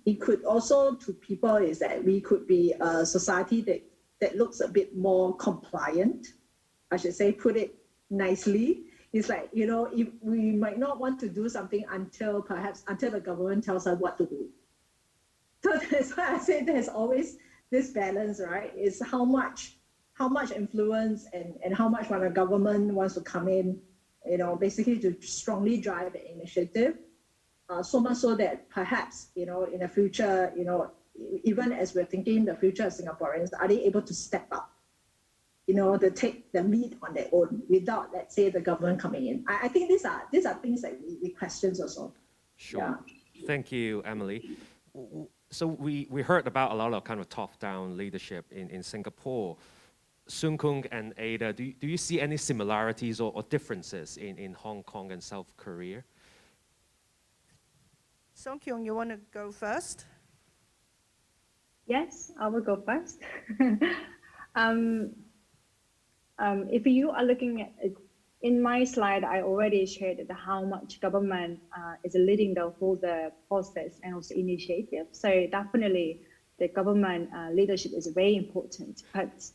it could also to people is that we could be a society that looks a bit more compliant, I should say, put it nicely. It's like, if we might not want to do something until the government tells us what to do. So that's why I say there's always this balance, right? Is how much influence and how much when a government wants to come in, basically to strongly drive the initiative. So much so that perhaps, in the future, even as we're thinking the future of Singaporeans, are they able to step up, to take the lead on their own without, let's say, the government coming in? I think these are things that we question also. Sure. Yeah. Thank you, Emily. So we heard about a lot of kind of top-down leadership in Singapore. Sunkyung and Ada, do you see any similarities or differences in Hong Kong and South Korea? Sunkyung, you want to go first? Yes, I will go first. If you are looking at it, in my slide, I already shared how much government is leading the whole process and also initiative. So definitely the government leadership is very important. But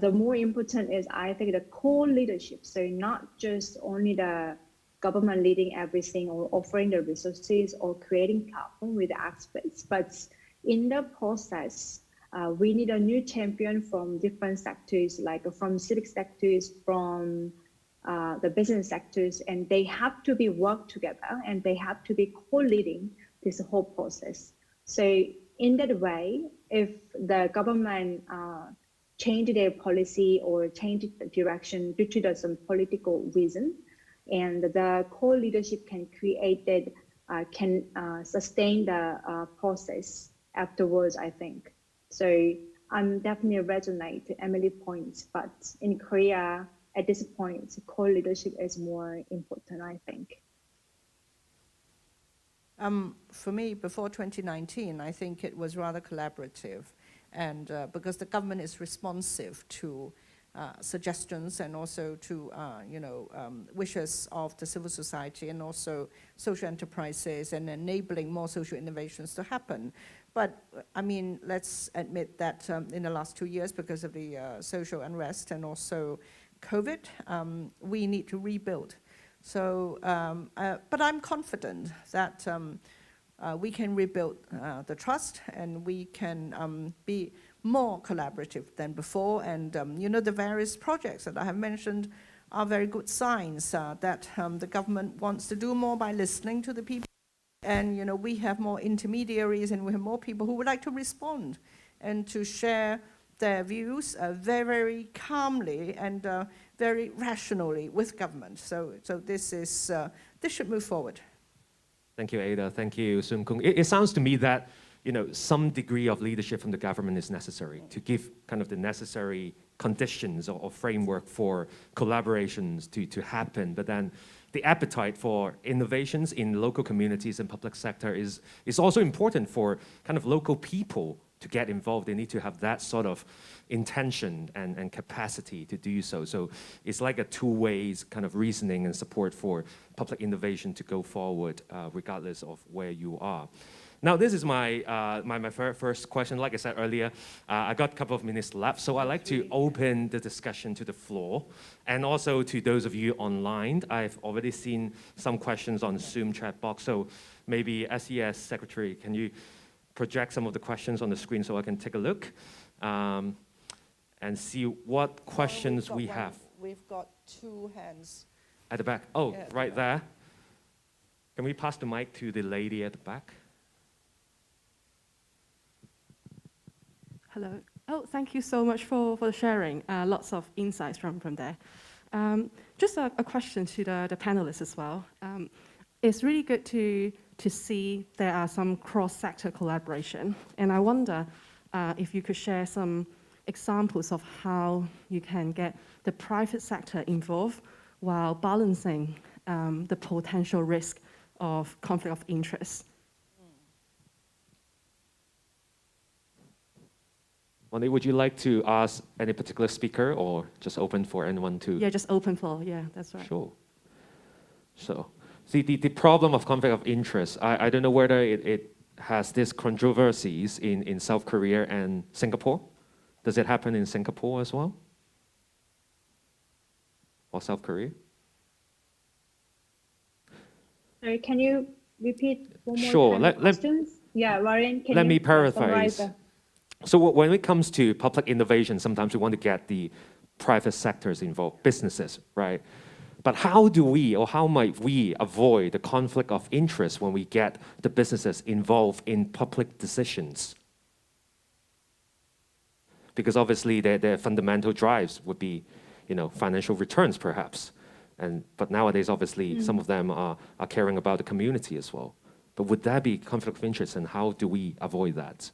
the more important is, I think, the core leadership. So not just only the government leading everything or offering the resources or creating platform with the experts, but in the process, we need a new champion from different sectors, like from civic sectors, from the business sectors, and they have to be work together and they have to be co-leading this whole process. So in that way, if the government change their policy or change the direction due to some political reason, and the core leadership can create that, can sustain the process afterwards, I think. So I'm definitely resonate to Emily's points, but in Korea, at this point, core leadership is more important, I think. For me, before 2019, I think it was rather collaborative, and because the government is responsive to suggestions and also to wishes of the civil society and also social enterprises and enabling more social innovations to happen. But I mean, let's admit that in the last 2 years, because of the social unrest and also COVID, we need to rebuild. So, but I'm confident that we can rebuild the trust and we can be more collaborative than before. And the various projects that I have mentioned are very good signs that the government wants to do more by listening to the people. And we have more intermediaries and we have more people who would like to respond and to share their views very, very calmly and very rationally with government. So this should move forward. Thank you, Ada. Thank you, Sunkyung. It sounds to me that some degree of leadership from the government is necessary to give kind of the necessary conditions or framework for collaborations to happen. But then the appetite for innovations in local communities and public sector is also important for kind of local people to get involved. They need to have that sort of intention and capacity to do so. So it's like a two-way kind of reasoning and support for public innovation to go forward, regardless of where you are. Now, this is my first question. Like I said earlier, I got a couple of minutes left, so I'd like to open the discussion to the floor and also to those of you online. I've already seen some questions on Zoom chat box, so maybe SES Secretary, can you project some of the questions on the screen so I can take a look and see what questions we have. We've got two hands. At the back. Oh, yeah, right there. Can we pass the mic to the lady at the back? Hello. Oh, thank you so much for the sharing. Lots of insights from there. Just a question to the panelists as well. It's really good to see there are some cross-sector collaboration. And I wonder if you could share some examples of how you can get the private sector involved while balancing the potential risk of conflict of interest. Wendy, would you like to ask any particular speaker or just open for anyone to? Yeah, just open floor. Yeah, that's right. Sure. So, see, the problem of conflict of interest, I don't know whether it has these controversies in South Korea and Singapore. Does it happen in Singapore as well? Or South Korea? Sorry, can you repeat one more Sure. time the questions? Yeah, Warren, can let you me paraphrase. summarize the- So when it comes to public innovation, sometimes we want to get the private sectors involved, businesses, right? But how do we, or how might we avoid the conflict of interest when we get the businesses involved in public decisions? Because obviously their fundamental drives would be, financial returns perhaps. But nowadays, obviously, some of them are caring about the community as well. But would that be conflict of interest, and how do we avoid that?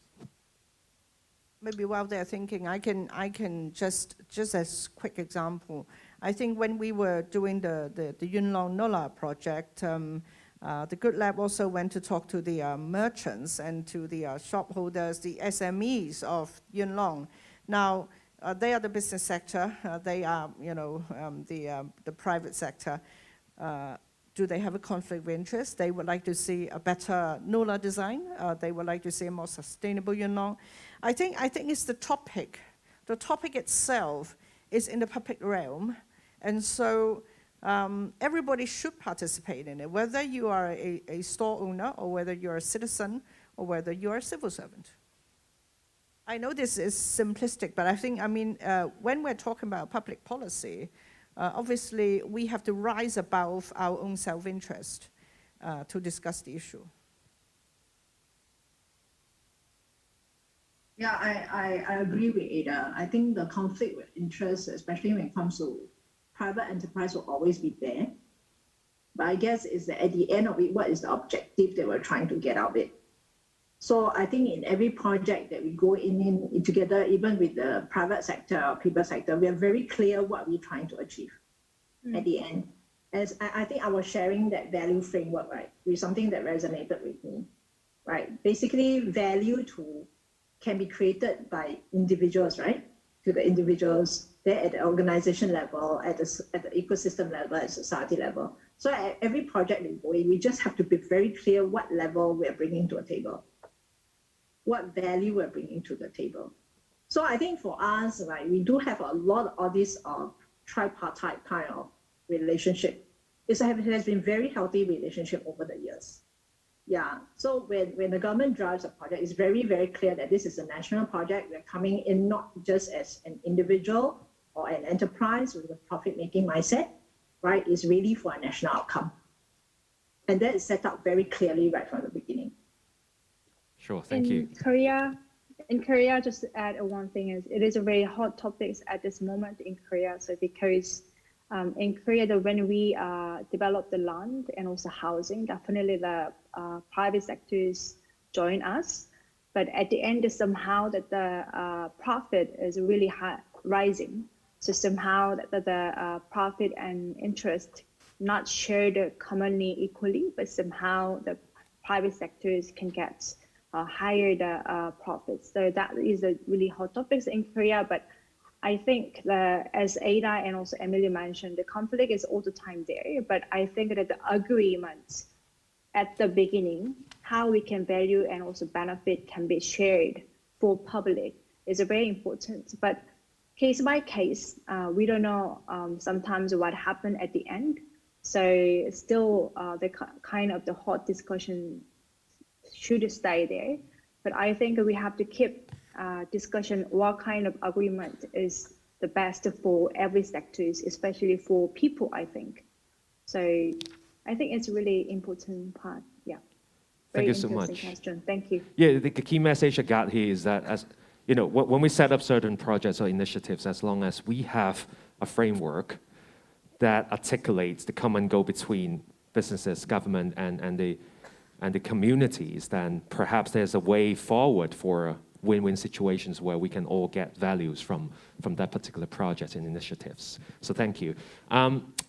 Maybe while they're thinking, I can just as quick example. I think when we were doing the Yuen Long NOLA project, the Good Lab also went to talk to the merchants and to the shop holders, the SMEs of Yuen Long. Now, they are the business sector. They are, the private sector. Do they have a conflict of interest? They would like to see a better NOLA design. They would like to see a more sustainable Yuen Long. I think it's the topic. The topic itself is in the public realm, and so everybody should participate in it, whether you are a store owner or whether you're a citizen or whether you're a civil servant. I know this is simplistic, but when we're talking about public policy, obviously we have to rise above our own self-interest to discuss the issue. Yeah, I agree with Ada. I think the conflict with interest, especially when it comes to private enterprise, will always be there. But I guess is that at the end of it, what is the objective that we're trying to get out of it? So I think in every project that we go in together, even with the private sector or people sector, we are very clear what we're trying to achieve at the end. As I think I was sharing that value framework, right, with something that resonated with me, right? Basically, value can be created by individuals, right? To the individuals, they're at the organization level, at the ecosystem level, at society level. So at every project we go in, we just have to be very clear what level we're bringing to a table, what value we're bringing to the table. So I think for us, right, we do have a lot of this tripartite kind of relationship. It has been very healthy relationship over the years. Yeah, so when the government drives a project, it's very, very clear that this is a national project. We're coming in not just as an individual or an enterprise with a profit-making mindset, right? It's really for a national outcome. And that is set out very clearly right from the beginning. Sure, thank you. In Korea, in Korea, just to add one thing is, it is a very hot topic at this moment in Korea. So because in Korea, when we develop the land and also housing, definitely the private sectors join us. But at the end, somehow that the profit is really rising. So somehow that the profit and interest not shared commonly equally, but somehow the private sectors can get higher the profits. So that is a really hot topic in Korea. But I think as Ada and also Emily mentioned, the conflict is all the time there. But I think that the agreement at the beginning, how we can value and also benefit can be shared for public is very important. But case by case, we don't know sometimes what happened at the end. So still the kind of the hot discussion should stay there. But I think we have to keep discussion what kind of agreement is the best for every sectors, especially for people, I think. So I think it's really important part. Yeah. Thank Very you so interesting much. question. Thank you. Yeah, the key message I got here is that, as you know, when we set up certain projects or initiatives, as long as we have a framework that articulates the common goal between businesses, government, and the communities, then perhaps there's a way forward for win-win situations where we can all get values from that particular project and initiatives. So thank you.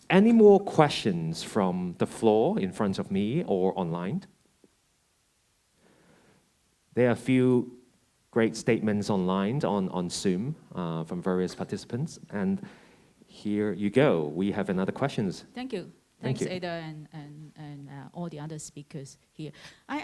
Any more questions from the floor in front of me or online? There are a few great statements online on Zoom from various participants. And here you go. We have another questions. Thank you. Thank Thanks, you. Ada, and all the other speakers here. I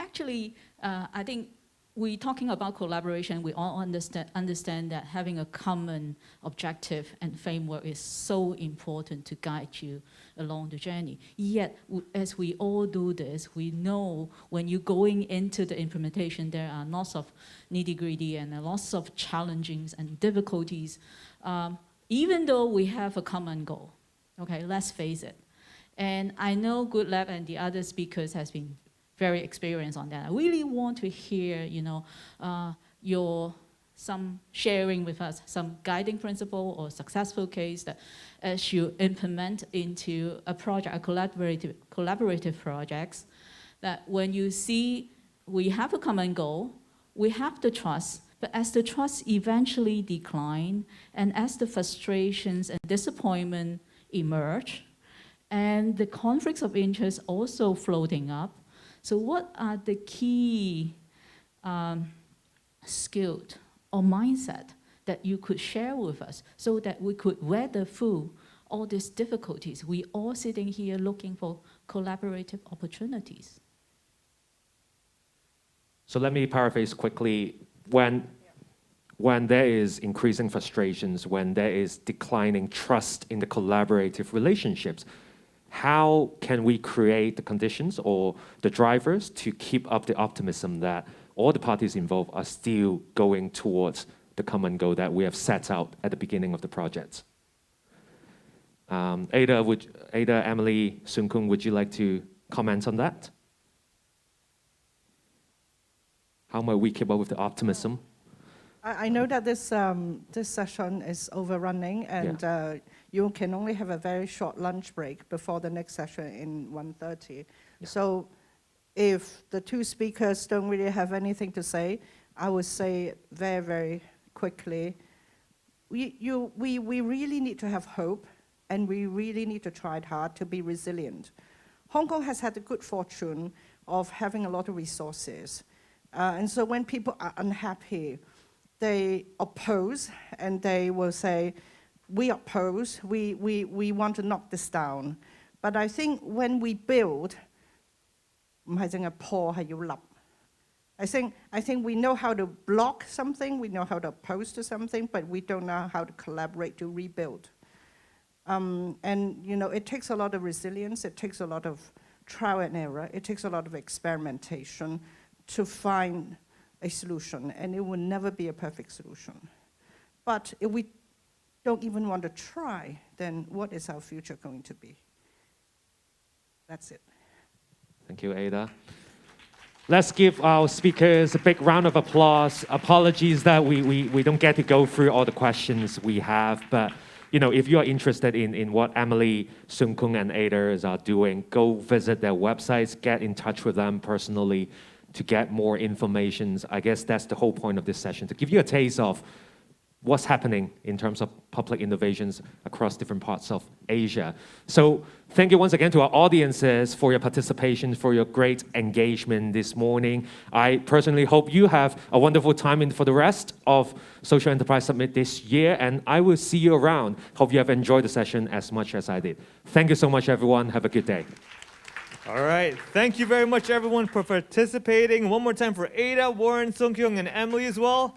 think we're talking about collaboration. We all understand that having a common objective and framework is so important to guide you along the journey. Yet, as we all do this, we know when you're going into the implementation, there are lots of nitty-gritty and lots of challenges and difficulties, even though we have a common goal. Okay, let's face it. And I know Good Lab and the other speakers has been very experienced on that. I really want to hear, some sharing with us, some guiding principle or successful case that as you implement into a project, a collaborative projects, that when you see we have a common goal, we have the trust, but as the trust eventually decline and as the frustrations and disappointment emerge, and the conflicts of interest also floating up. So what are the key skills or mindset that you could share with us so that we could weather through all these difficulties? We all sitting here looking for collaborative opportunities. So let me paraphrase quickly. When there is increasing frustrations, when there is declining trust in the collaborative relationships, how can we create the conditions or the drivers to keep up the optimism that all the parties involved are still going towards the common goal that we have set out at the beginning of the project? Ada, Emily, Sunkyung, would you like to comment on that? How might we keep up with the optimism? I know that this session is overrunning, and you can only have a very short lunch break before the next session in 1:30. Yeah. So if the two speakers don't really have anything to say, I would say very, very quickly, we really need to have hope, and we really need to try hard to be resilient. Hong Kong has had the good fortune of having a lot of resources. And so when people are unhappy, they oppose, and they will say, we oppose, we want to knock this down. But I think when we build, 唔係淨係破，係要立。I think we know how to block something, we know how to oppose to something, but we don't know how to collaborate to rebuild. And it takes a lot of resilience, it takes a lot of trial and error, it takes a lot of experimentation to find a solution, and it will never be a perfect solution. But if we don't even want to try, then what is our future going to be? That's it. Thank you, Ada. Let's give our speakers a big round of applause. Apologies that we don't get to go through all the questions we have, but if you are interested in what Emily, Sunkyung, and Ada are doing, go visit their websites, get in touch with them personally to get more information. I guess that's the whole point of this session, to give you a taste of what's happening in terms of public innovations across different parts of Asia. So thank you once again to our audiences for your participation, for your great engagement this morning. I personally hope you have a wonderful time for the rest of Social Enterprise Summit this year, and I will see you around. Hope you have enjoyed the session as much as I did. Thank you so much, everyone. Have a good day. All right. Thank you very much, everyone, for participating. One more time for Ada, Warren, Sunkyung, and Emily as well.